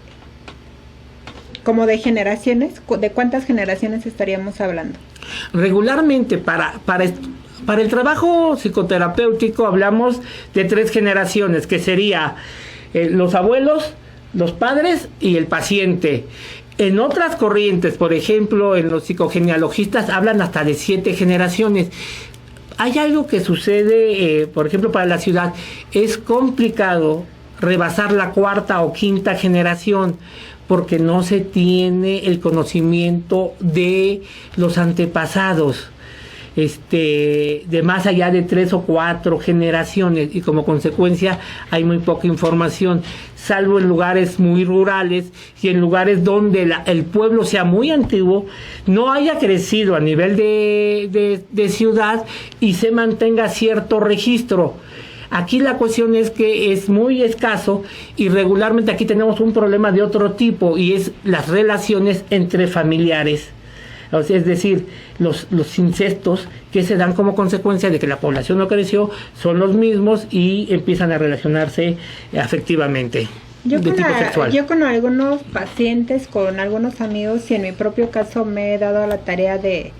como de generaciones, de cuántas generaciones estaríamos hablando. Regularmente para el trabajo psicoterapéutico hablamos de 3 generaciones, que sería los abuelos, los padres y el paciente. En otras corrientes, por ejemplo, en los psicogenealogistas hablan hasta de 7 generaciones. Hay algo que sucede, por ejemplo, para la ciudad, es complicado rebasar la 4ª o 5ª generación, porque no se tiene el conocimiento de los antepasados, de más allá de 3 o 4 generaciones, y como consecuencia hay muy poca información, salvo en lugares muy rurales y en lugares donde el pueblo sea muy antiguo, no haya crecido a nivel de ciudad y se mantenga cierto registro. Aquí la cuestión es que es muy escaso, y regularmente aquí tenemos un problema de otro tipo, y es las relaciones entre familiares. O sea, es decir, los incestos que se dan como consecuencia de que la población no creció son los mismos y empiezan a relacionarse afectivamente. Yo con algunos pacientes, con algunos amigos y en mi propio caso me he dado la tarea de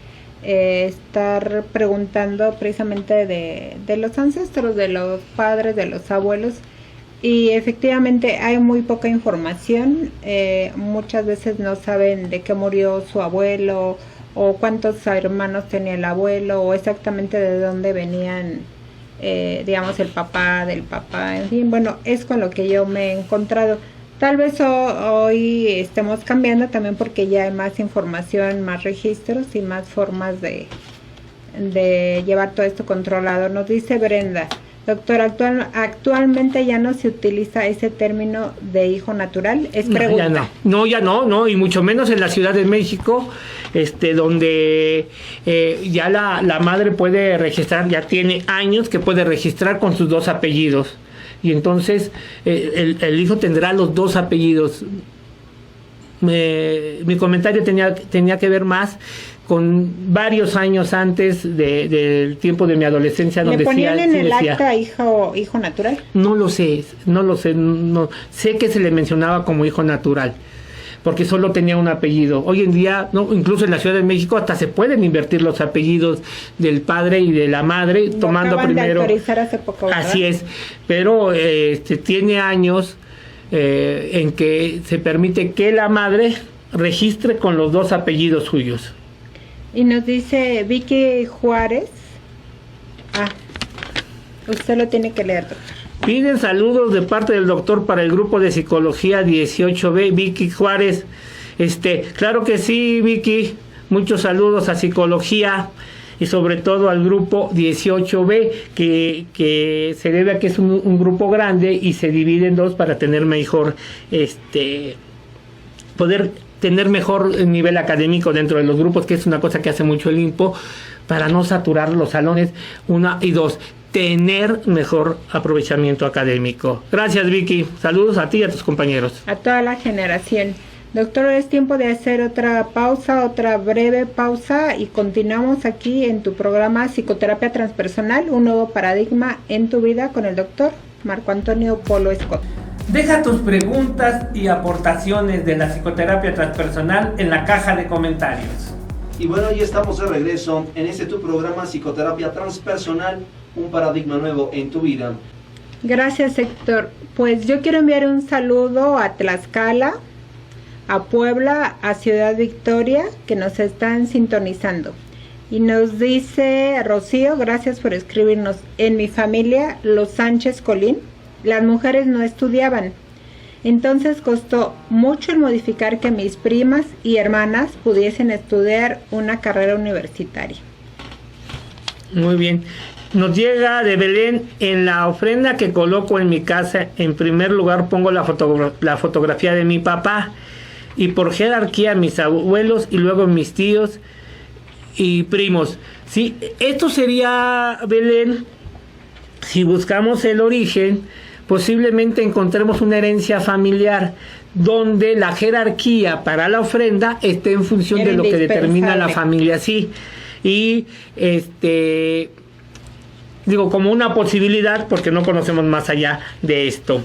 estar preguntando precisamente de los ancestros, de los padres, de los abuelos, y efectivamente hay muy poca información. Muchas veces no saben de qué murió su abuelo, o cuántos hermanos tenía el abuelo, o exactamente de dónde venían, digamos, el papá del papá. En fin, bueno, es con lo que yo me he encontrado. Tal vez hoy estemos cambiando también porque ya hay más información, más registros y más formas de llevar todo esto controlado. Nos dice Brenda, doctor, actualmente ya no se utiliza ese término de hijo natural. Es pregunta. Ya no, y mucho menos en la Ciudad de México, donde ya la madre puede registrar, ya tiene años que puede registrar con sus 2 apellidos. Y entonces el hijo tendrá los 2 apellidos. Mi comentario tenía que ver más con varios años antes del tiempo de mi adolescencia, donde ¿le ponían en el decía, acta hijo natural? No sé, sé que se le mencionaba como hijo natural, porque solo tenía un apellido. Hoy en día, ¿no? Incluso en la Ciudad de México hasta se pueden invertir los apellidos del padre y de la madre, Lo tomando acaban primero. de autorizar hace poco, ¿verdad? Así es, pero tiene años en que se permite que la madre registre con los dos apellidos suyos. Y nos dice Vicky Juárez. Usted lo tiene que leer, doctor. Piden saludos de parte del doctor para el grupo de psicología 18B, Vicky Juárez. Claro que sí, Vicky. Muchos saludos a psicología y sobre todo al grupo 18B, que se debe a que es un grupo grande y se divide en dos para tener mejor, poder tener mejor nivel académico dentro de los grupos, que es una cosa que hace mucho el INPO, para no saturar los salones, 1 y 2. Tener mejor aprovechamiento académico. Gracias, Vicky. Saludos a ti y a tus compañeros. A toda la generación. Doctor, es tiempo de hacer otra pausa, otra breve pausa, y continuamos aquí en tu programa Psicoterapia Transpersonal, un nuevo paradigma en tu vida, con el doctor Marco Antonio Polo Scott. Deja tus preguntas y aportaciones de la psicoterapia transpersonal en la caja de comentarios. Y bueno, ya estamos de regreso en este tu programa Psicoterapia Transpersonal, un paradigma nuevo en tu vida. Gracias, Héctor. Pues yo quiero enviar un saludo a Tlaxcala, a Puebla, a Ciudad Victoria, que nos están sintonizando. Y nos dice Rocío, gracias por escribirnos: en mi familia, los Sánchez Colín, las mujeres no estudiaban. Entonces costó mucho el modificar que mis primas y hermanas pudiesen estudiar una carrera universitaria. Muy bien. Nos llega de Belén: en la ofrenda que coloco en mi casa, en primer lugar pongo la fotografía de mi papá, y por jerarquía mis abuelos y luego mis tíos y primos. Sí, esto sería, Belén, si buscamos el origen, posiblemente encontremos una herencia familiar donde la jerarquía para la ofrenda esté en función de lo que determina la familia, sí. Y digo, como una posibilidad, porque no conocemos más allá de esto.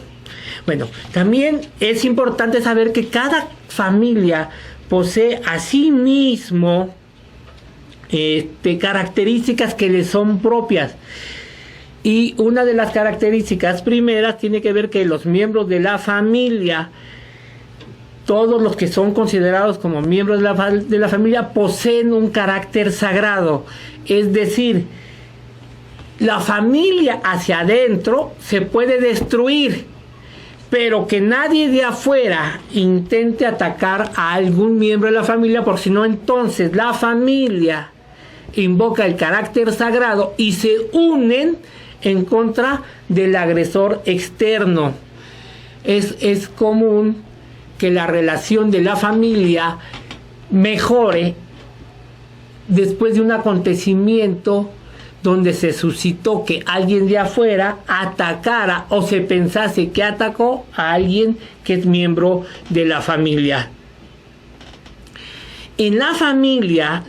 Bueno, también es importante saber que cada familia posee a sí mismo características que le son propias. Y una de las características primeras tiene que ver que los miembros de la familia, todos los que son considerados como miembros de la familia, poseen un carácter sagrado. Es decir, la familia hacia adentro se puede destruir, pero que nadie de afuera intente atacar a algún miembro de la familia, porque si no, entonces la familia invoca el carácter sagrado y se unen en contra del agresor externo. Es común que la relación de la familia mejore después de un acontecimiento donde se suscitó que alguien de afuera atacara o se pensase que atacó a alguien que es miembro de la familia. En la familia,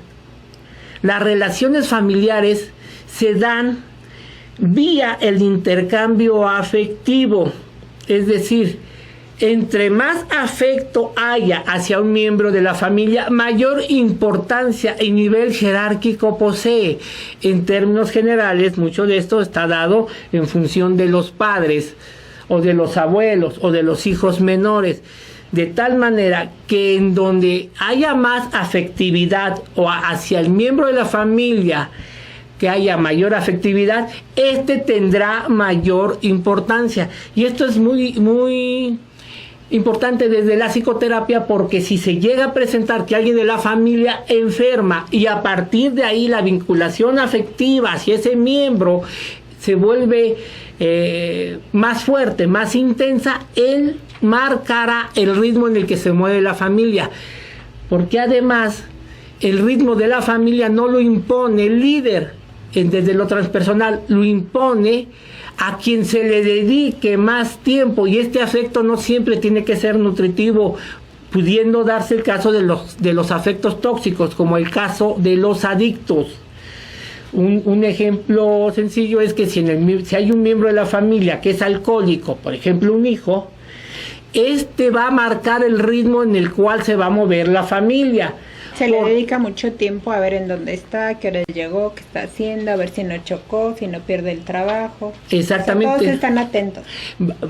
las relaciones familiares se dan vía el intercambio afectivo, es decir, entre más afecto haya hacia un miembro de la familia, mayor importancia y nivel jerárquico posee. En términos generales, mucho de esto está dado en función de los padres, o de los abuelos, o de los hijos menores, de tal manera que en donde haya más afectividad o hacia el miembro de la familia, que haya mayor afectividad, tendrá mayor importancia. Y esto es muy importante desde la psicoterapia, porque si se llega a presentar que alguien de la familia enferma y a partir de ahí la vinculación afectiva hacia ese miembro se vuelve más fuerte, más intensa, él marcará el ritmo en el que se mueve la familia, porque además el ritmo de la familia no lo impone el líder desde lo transpersonal, lo impone a quien se le dedique más tiempo, y este afecto no siempre tiene que ser nutritivo, pudiendo darse el caso de los afectos tóxicos, como el caso de los adictos. Un ejemplo sencillo es que si hay un miembro de la familia que es alcohólico, por ejemplo un hijo, este va a marcar el ritmo en el cual se va a mover la familia. Se le dedica mucho tiempo a ver en dónde está, qué hora llegó, qué está haciendo, a ver si no chocó, si no pierde el trabajo. Exactamente. O sea, todos están atentos.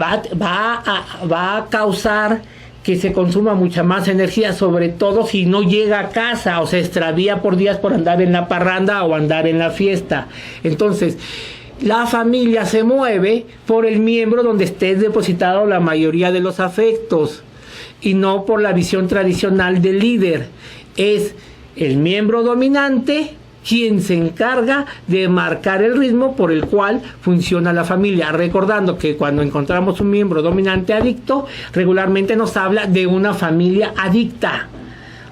Va a causar que se consuma mucha más energía, sobre todo si no llega a casa o se extravía por días por andar en la parranda o andar en la fiesta. Entonces, la familia se mueve por el miembro donde esté depositado la mayoría de los afectos y no por la visión tradicional del líder. Es el miembro dominante quien se encarga de marcar el ritmo por el cual funciona la familia. Recordando que cuando encontramos un miembro dominante adicto, regularmente nos habla de una familia adicta.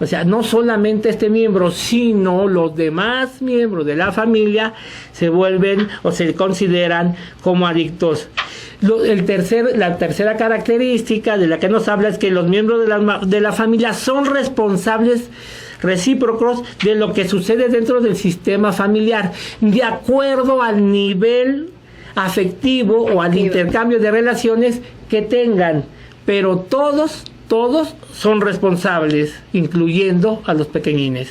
O sea, no solamente este miembro, sino los demás miembros de la familia se vuelven o se consideran como adictos. La tercera característica de la que nos habla es que los miembros de la familia son responsables recíprocos de lo que sucede dentro del sistema familiar, de acuerdo al nivel afectivo o al intercambio de relaciones que tengan, pero todos son responsables, incluyendo a los pequeñines.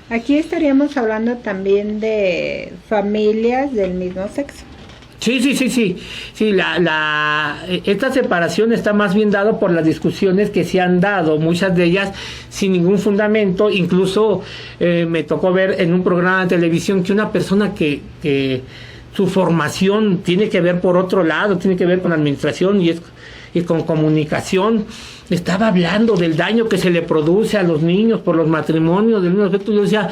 Aquí estaríamos hablando también de familias del mismo sexo. Sí. Esta separación está más bien dado por las discusiones que se han dado, muchas de ellas sin ningún fundamento. Incluso me tocó ver en un programa de televisión que una persona que su formación tiene que ver por otro lado, tiene que ver con administración y con comunicación, estaba hablando del daño que se le produce a los niños por los matrimonios del mismo sexo. Yo decía,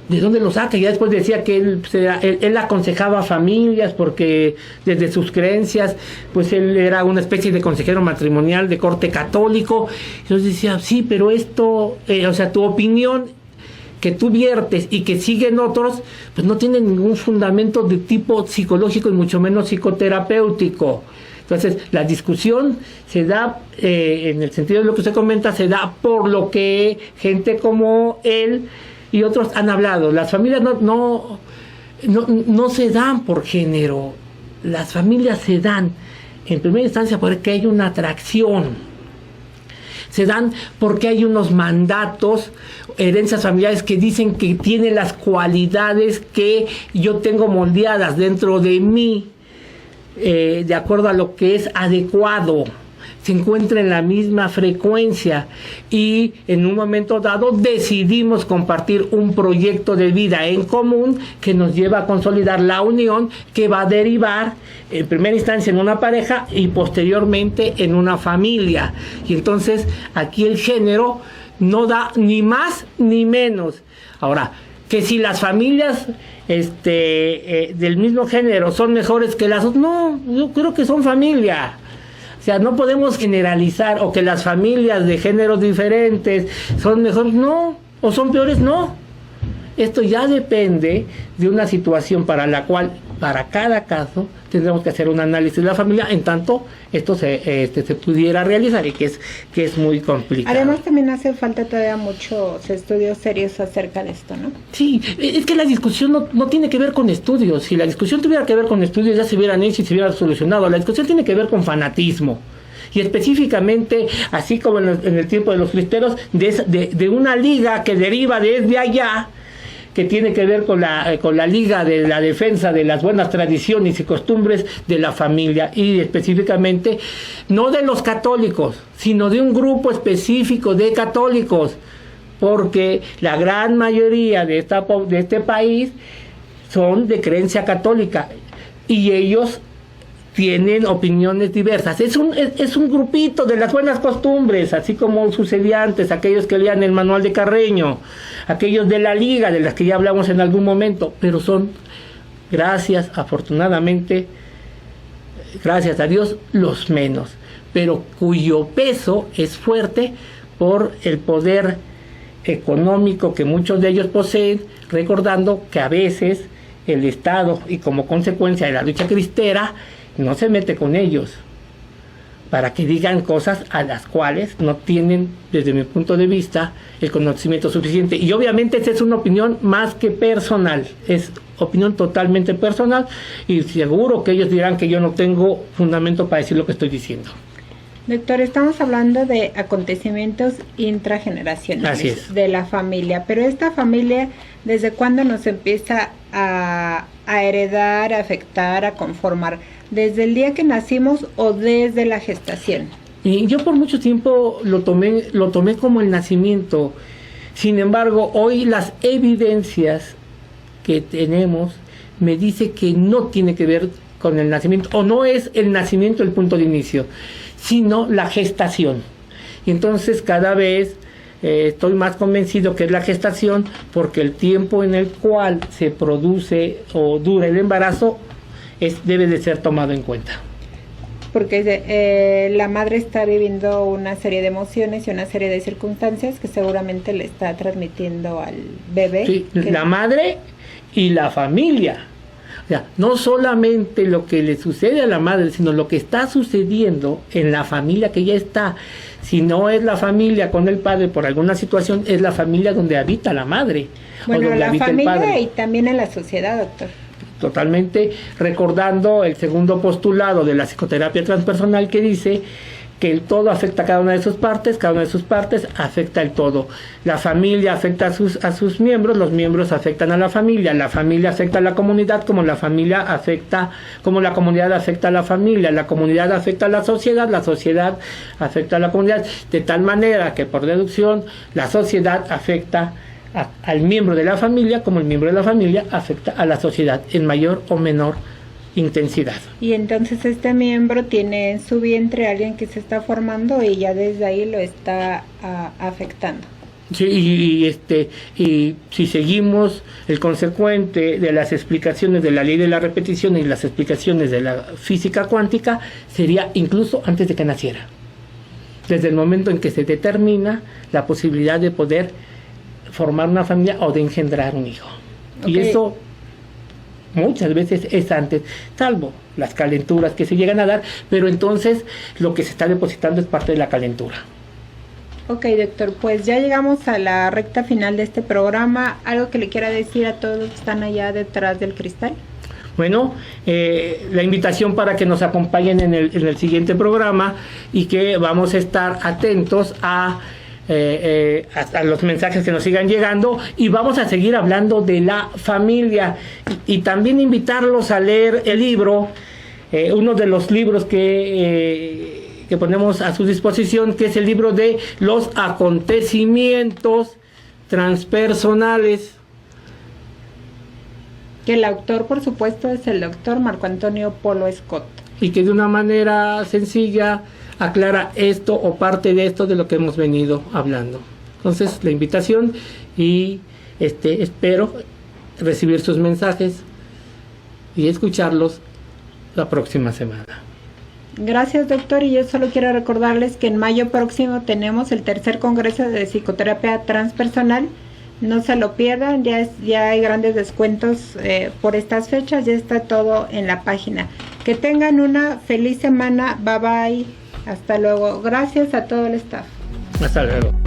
¿de dónde lo saca? Y ya después decía que él aconsejaba a familias porque desde sus creencias, pues él era una especie de consejero matrimonial de corte católico. Entonces decía, sí, pero esto, o sea, tu opinión que tú viertes y que siguen otros, pues no tiene ningún fundamento de tipo psicológico y mucho menos psicoterapéutico. Entonces, la discusión se da, en el sentido de lo que usted comenta, se da por lo que gente como él y otros han hablado. Las familias no se dan por género. Las familias se dan, en primera instancia, porque hay una atracción. Se dan porque hay unos mandatos, herencias familiares que dicen que tienen las cualidades que yo tengo moldeadas dentro de mí, de acuerdo a lo que es adecuado. Se encuentra en la misma frecuencia y en un momento dado decidimos compartir un proyecto de vida en común que nos lleva a consolidar la unión que va a derivar en primera instancia en una pareja y posteriormente en una familia. Y entonces aquí el género no da ni más ni menos. Ahora, que si las familias del mismo género son mejores que las otras, no, yo creo que son familia. O sea, no podemos generalizar o que las familias de géneros diferentes son mejores, no, o son peores, no. Esto ya depende de una situación para la cual, para cada caso, tendremos que hacer un análisis de la familia, en tanto esto se pudiera realizar y que es muy complicado. Además, también hace falta todavía muchos estudios serios acerca de esto, ¿no? Sí, es que la discusión no tiene que ver con estudios. Si la discusión tuviera que ver con estudios, ya se hubieran hecho y se hubiera solucionado. La discusión tiene que ver con fanatismo. Y específicamente, así como en el tiempo de los cristeros, de una liga que deriva desde allá, que tiene que ver con la liga de la defensa de las buenas tradiciones y costumbres de la familia, y específicamente no de los católicos, sino de un grupo específico de católicos, porque la gran mayoría de este país son de creencia católica y ellos tienen opiniones diversas. Es un grupito de las buenas costumbres, así como sucedía antes, aquellos que leían el manual de Carreño, aquellos de la liga, de las que ya hablamos en algún momento, pero son, afortunadamente, gracias a Dios, los menos, pero cuyo peso es fuerte por el poder económico que muchos de ellos poseen, recordando que a veces el Estado, y como consecuencia de la lucha cristera, no se mete con ellos para que digan cosas a las cuales no tienen, desde mi punto de vista, el conocimiento suficiente. Y obviamente esta es una opinión más que personal, es opinión totalmente personal, y seguro que ellos dirán que yo no tengo fundamento para decir lo que estoy diciendo. Doctor, estamos hablando de acontecimientos intrageneracionales. Así es. De la familia, pero esta familia, ¿desde cuándo nos empieza a heredar, a afectar, a conformar? ¿Desde el día que nacimos o desde la gestación? Y yo por mucho tiempo lo tomé como el nacimiento. Sin embargo, hoy las evidencias que tenemos me dice que no tiene que ver con el nacimiento, o no es el nacimiento el punto de inicio, sino la gestación. Y entonces cada vez estoy más convencido que es la gestación, porque el tiempo en el cual se produce o dura el embarazo debe de ser tomado en cuenta. Porque la madre está viviendo una serie de emociones y una serie de circunstancias que seguramente le está transmitiendo al bebé. Sí, la madre y la familia. O sea, no solamente lo que le sucede a la madre, sino lo que está sucediendo en la familia que ya está. Si no es la familia con el padre por alguna situación, es la familia donde habita la madre. Bueno, o donde la habita familia el padre. y también en la sociedad, doctor. Totalmente, recordando el segundo postulado de la psicoterapia transpersonal, que dice que el todo afecta a cada una de sus partes, cada una de sus partes afecta el todo. La familia afecta a sus miembros, los miembros afectan a la familia afecta a la comunidad, como la comunidad afecta a la familia afecta a la sociedad afecta a la comunidad, de tal manera que por deducción la sociedad afecta al miembro de la familia, como el miembro de la familia afecta a la sociedad en mayor o menor intensidad. Y entonces este miembro tiene en su vientre a alguien que se está formando y ya desde ahí lo está afectando. Sí, y si seguimos el consecuente de las explicaciones de la ley de la repetición y las explicaciones de la física cuántica, sería incluso antes de que naciera. Desde el momento en que se determina la posibilidad de poder formar una familia o de engendrar un hijo. Okay. Y eso muchas veces es antes, salvo las calenturas que se llegan a dar, pero entonces lo que se está depositando es parte de la calentura. Ok, doctor, pues ya llegamos a la recta final de este programa. ¿Algo que le quiera decir a todos los que están allá detrás del cristal? Bueno, la invitación para que nos acompañen en el siguiente programa, y que vamos a estar atentos a los mensajes que nos sigan llegando, y vamos a seguir hablando de la familia, y también invitarlos a leer el libro, uno de los libros que ponemos a su disposición, que es el libro de los acontecimientos transpersonales. Que el autor, por supuesto, es el doctor Marco Antonio Polo Scott. Y que de una manera sencilla aclara esto o parte de esto de lo que hemos venido hablando. Entonces, la invitación, y espero recibir sus mensajes y escucharlos la próxima semana. Gracias, doctor, y yo solo quiero recordarles que en mayo próximo tenemos el tercer congreso de psicoterapia transpersonal. No se lo pierdan, ya hay grandes descuentos por estas fechas, ya está todo en la página. Que tengan una feliz semana, bye bye, hasta luego. Gracias a todo el staff. Hasta luego.